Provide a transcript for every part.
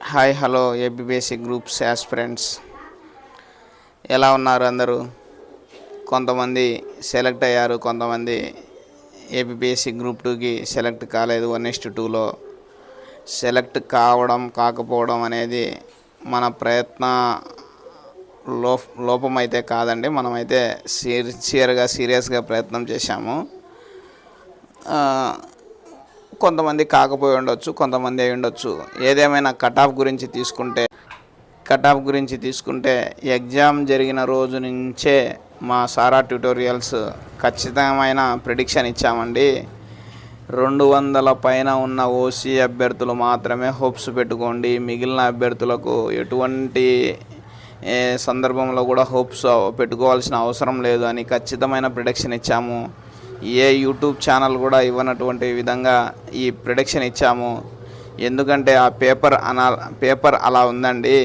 Hi hello AP basic groups aspirants ఎలా ఉన్నారు అందరూ? కొంతమంది సెలెక్ట్ అయ్యారు, కొంతమంది ఏపీ బేసిక్ గ్రూప్ 2కి సెలెక్ట్ కాలేదు. 1:2లో సెలెక్ట్ కావడం కాకపోవడం అనేది మన ప్రయత్న లోపమైతే కాదండి. మనమైతే సీరియస్గా ప్రయత్నం చేశాము. కొంతమంది కాకపోయి ఉండొచ్చు, కొంతమంది అయి ఉండొచ్చు. ఏదేమైనా కట్ ఆఫ్ గురించి తీసుకుంటే ఎగ్జామ్ జరిగిన రోజు నుంచే మా సారా ట్యుటోరియల్స్ ఖచ్చితమైన ప్రిడిక్షన్ ఇచ్చామండి. 200 పైన ఉన్న ఓసీ అభ్యర్థులు మాత్రమే హోప్స్ పెట్టుకోండి. మిగిలిన అభ్యర్థులకు ఎటువంటి సందర్భంలో కూడా హోప్స్ పెట్టుకోవాల్సిన అవసరం లేదు అని ఖచ్చితమైన ప్రిడిక్షన్ ఇచ్చాము. ఏ యూట్యూబ్ ఛానల్ కూడా ఇవ్వనటువంటి విధంగా ఈ ప్రిడిక్షన్ ఇచ్చాము. ఎందుకంటే ఆ పేపర్ అలా ఉందండి.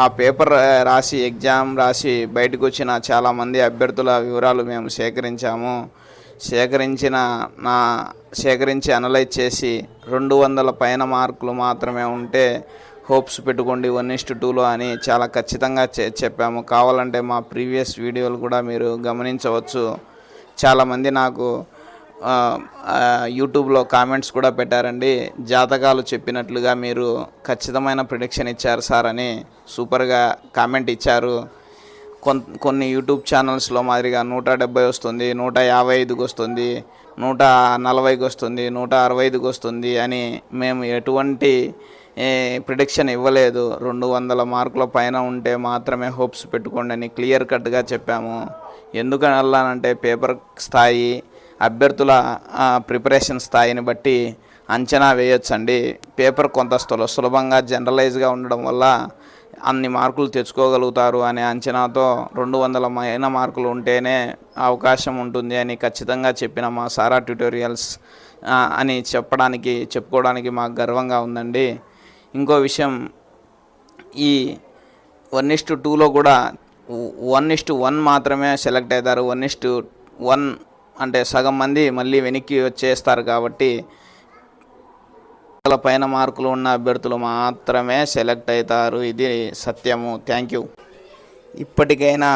ఆ పేపర్ రాసి ఎగ్జామ్ రాసి బయటకు వచ్చిన చాలామంది అభ్యర్థుల వివరాలు మేము సేకరించి అనలైజ్ చేసి 200 పైన మార్కులు మాత్రమే ఉంటే హోప్స్ పెట్టుకోండి 1:2లో అని చాలా ఖచ్చితంగా చెప్పాము. కావాలంటే మా ప్రీవియస్ వీడియోలు కూడా మీరు గమనించవచ్చు. చాలామంది నాకు యూట్యూబ్లో కామెంట్స్ కూడా పెట్టారండి. జాతకాలు చెప్పినట్లుగా మీరు ఖచ్చితమైన ప్రిడిక్షన్ ఇచ్చారు సార్ అని సూపర్గా కామెంట్ ఇచ్చారు. కొన్ని యూట్యూబ్ ఛానల్స్లో మాదిరిగా 170 వస్తుంది, 155కి వస్తుంది, 140కి వస్తుంది, 165కి వస్తుంది అని మేము ఎటువంటి ప్రిడిక్షన్ ఇవ్వలేదు. 200 మార్కుల పైన ఉంటే మాత్రమే హోప్స్ పెట్టుకోండి అని క్లియర్ కట్గా చెప్పాము. ఎందుకనల్లానంటే పేపర్ స్థాయి, అభ్యర్థుల ప్రిపరేషన్ స్థాయిని బట్టి అంచనా వేయొచ్చండి. పేపర్ కొంత సులభంగా జనరలైజ్గా ఉండడం వల్ల అన్ని మార్కులు తెచ్చుకోగలుగుతారు అనే అంచనాతో 200 పైన మార్కులు ఉంటేనే అవకాశం ఉంటుంది అని ఖచ్చితంగా చెప్పిన మా సారా ట్యుటోరియల్స్ అని చెప్పుకోవడానికి మాకు గర్వంగా ఉందండి. ఇంకో విషయం, ఈ 1:2లో కూడా 1:1 మాత్రమే సెలెక్ట్ అవుతారు. 1:1 అంటే సగం మంది మళ్ళీ వెనక్కి వచ్చేస్తారు. కాబట్టి పైన మార్కులు ఉన్న అభ్యర్థులు మాత్రమే సెలెక్ట్ అవుతారు. ఇది సత్యము. Thank you. ఇప్పటికైనా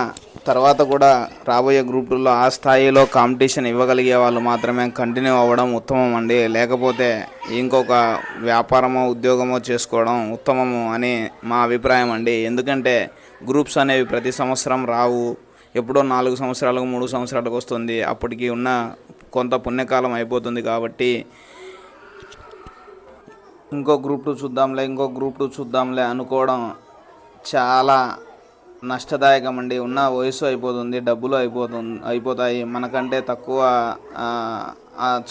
తర్వాత కూడా రాబోయే గ్రూప్ 2లో ఆ స్థాయిలో కాంపిటీషన్ ఇవ్వగలిగే వాళ్ళు మాత్రమే కంటిన్యూ అవ్వడం ఉత్తమం అండి. లేకపోతే ఇంకొక వ్యాపారమో ఉద్యోగమో చేసుకోవడం ఉత్తమము అని మా అభిప్రాయం అండి. ఎందుకంటే గ్రూప్స్ అనేవి ప్రతి సంవత్సరం రావు. ఎప్పుడో 4 సంవత్సరాలకు 3 సంవత్సరాలకు వస్తుంది. అప్పటికి ఉన్న కొంత పుణ్యకాలం అయిపోతుంది. కాబట్టి ఇంకో గ్రూప్ 2 చూద్దాంలే అనుకోవడం చాలా నష్టదాయకం అండి. ఉన్న వయసు అయిపోతుంది, డబ్బులు అయిపోతాయి. మనకంటే తక్కువ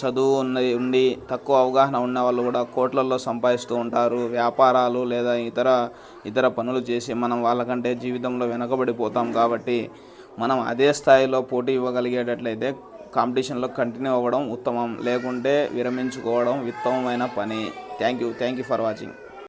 చదువు ఉండి తక్కువ అవగాహన ఉన్న వాళ్ళు కూడా కోట్లల్లో సంపాదిస్తూ ఉంటారు. వ్యాపారాలు లేదా ఇతర పనులు చేసి మనం వాళ్ళకంటే జీవితంలో వెనకబడిపోతాం. కాబట్టి మనం అదే స్థాయిలో పోటీ ఇవ్వగలిగేటట్లయితే కాంపిటీషన్లో కంటిన్యూ అవ్వడం ఉత్తమం. లేకుంటే విరమించుకోవడం ఉత్తమమైన పని. Thank you for watching.